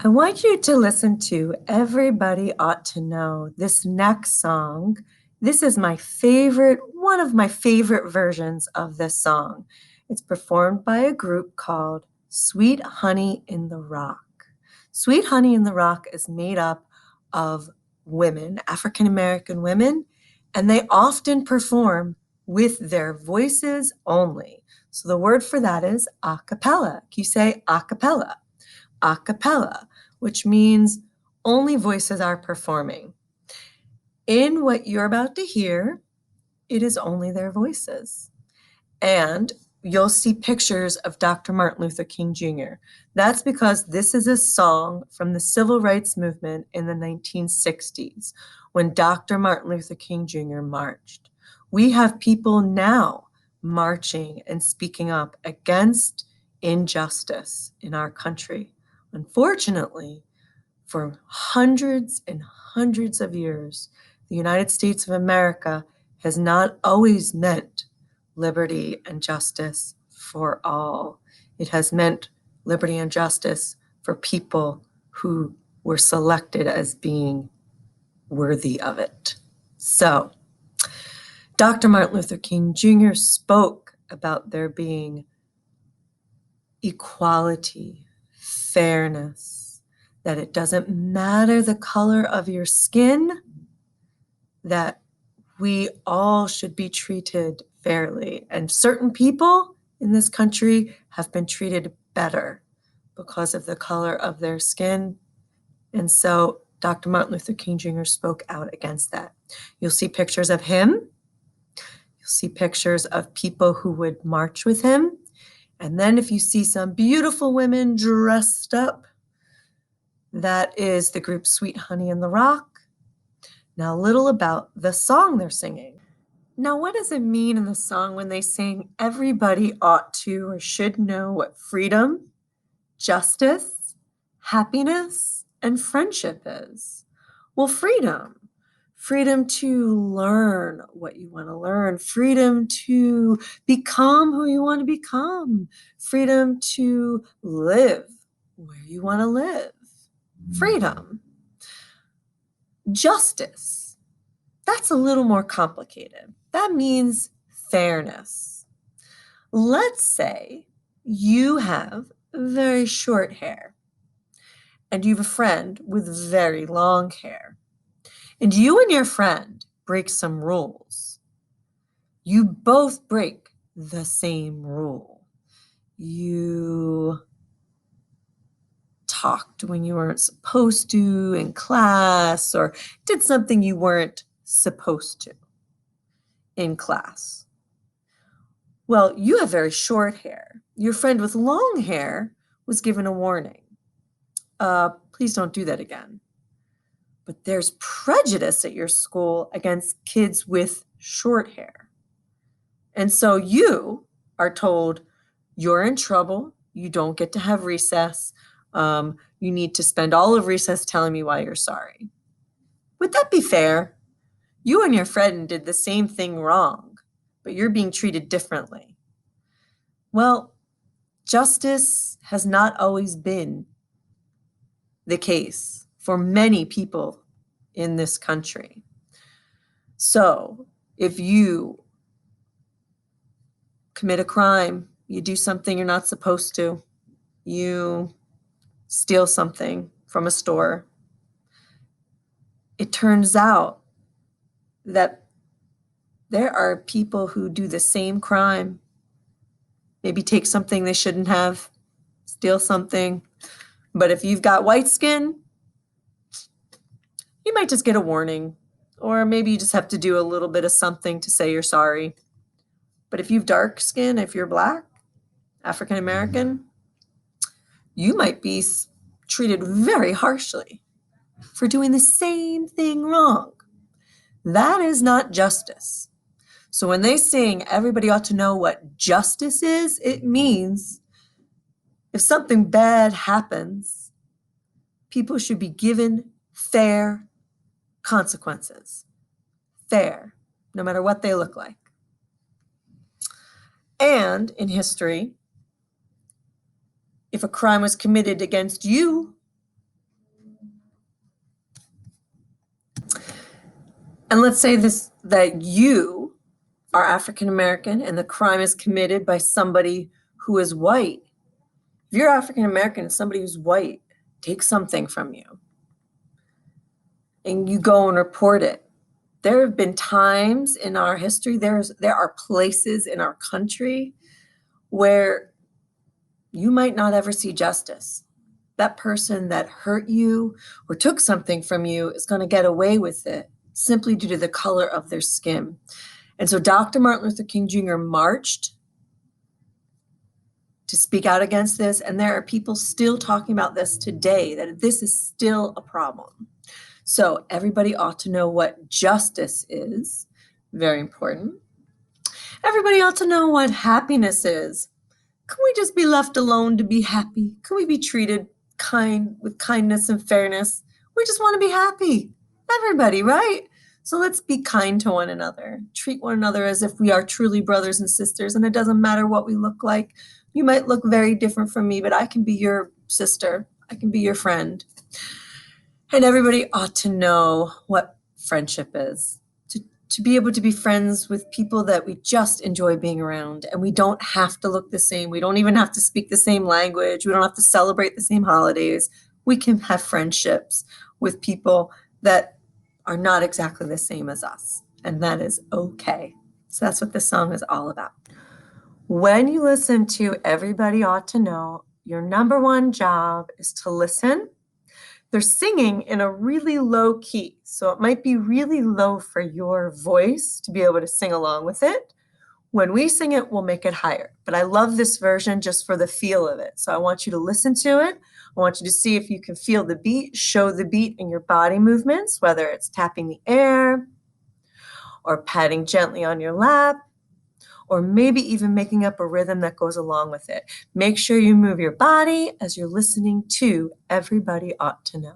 I want you to listen to Everybody Ought to Know. This next song, this is my favorite, one of my favorite versions of this song. It's performed by a group called Sweet Honey in the Rock. Sweet Honey in the Rock is made up of women, African American women, and they often perform with their voices only. So the word for that is a cappella. You say a cappella. A cappella, which means only voices are performing. In what you're about to hear, it is only their voices. And you'll see pictures of Dr. Martin Luther King Jr. That's because this is a song from the civil rights movement in the 1960s when Dr. Martin Luther King Jr. marched. We have people now marching and speaking up against injustice in our country. Unfortunately, for hundreds and hundreds of years, the United States of America has not always meant liberty and justice for all. It has meant liberty and justice for people who were selected as being worthy of it. So, Dr. Martin Luther King Jr. spoke about there being equality, fairness, that it doesn't matter the color of your skin, that we all should be treated fairly. And certain people in this country have been treated better because of the color of their skin. And so Dr. Martin Luther King Jr. spoke out against that. You'll see pictures of him. You'll see pictures of people who would march with him. And then if you see some beautiful women dressed up, that is the group Sweet Honey in the Rock. Now, a little about the song they're singing. Now, what does it mean in the song when they sing, everybody ought to or should know what freedom, justice, happiness, and friendship is? Well, freedom to learn what you want to learn, freedom to become who you want to become, freedom to live where you want to live, freedom. Justice, that's a little more complicated. That means fairness. Let's say you have very short hair and you have a friend with very long hair, and you and your friend break some rules. You both break the same rule. You talked when you weren't supposed to in class, or did something you weren't supposed to in class. Well, you have very short hair. Your friend with long hair was given a warning. Please don't do that again. But there's prejudice at your school against kids with short hair. And so you are told you're in trouble. You don't get to have recess. You need to spend all of recess telling me why you're sorry. Would that be fair? You and your friend did the same thing wrong, but you're being treated differently. Well, justice has not always been the case for many people in this country. So if you commit a crime, you do something you're not supposed to, you steal something from a store, it turns out that there are people who do the same crime, maybe take something they shouldn't have, steal something. But if you've got white skin, you might just get a warning, or maybe you just have to do a little bit of something to say you're sorry. But if you've dark skin, if you're Black, African American, you might be treated very harshly for doing the same thing wrong. That is not justice. So when they sing, everybody ought to know what justice is, it means if something bad happens, people should be given fair consequences. Fair, no matter what they look like. And in history, if a crime was committed against you, And let's say this, that you are African American and the crime is committed by somebody who is white. If you're African American and somebody who's white takes something from you and you go and report it, there have been times in our history, there are places in our country where you might not ever see justice. That person that hurt you or took something from you is going to get away with it simply due to the color of their skin. And so Dr. Martin Luther King Jr. marched to speak out against this, and there are people still talking about this today, that this is still a problem. So everybody ought to know what justice is, very important. Everybody ought to know what happiness is. Can we just be left alone to be happy? Can we be treated with kindness and fairness? We just want to be happy. Everybody, right? So let's be kind to one another. Treat one another as if we are truly brothers and sisters, and it doesn't matter what we look like. You might look very different from me, but I can be your sister. I can be your friend. And everybody ought to know what friendship is. To be able to be friends with people that we just enjoy being around, and we don't have to look the same. We don't even have to speak the same language. We don't have to celebrate the same holidays. We can have friendships with people that are not exactly the same as us, and that is okay. So that's what this song is all about. When you listen to Everybody Ought to Know, your number one job is to listen. They're singing in a really low key, so it might be really low for your voice to be able to sing along with it. When we sing it, we'll make it higher. But I love this version just for the feel of it. So I want you to listen to it. I want you to see if you can feel the beat, show the beat in your body movements, whether it's tapping the air or patting gently on your lap, or maybe even making up a rhythm that goes along with it. Make sure you move your body as you're listening to Everybody Ought to Know.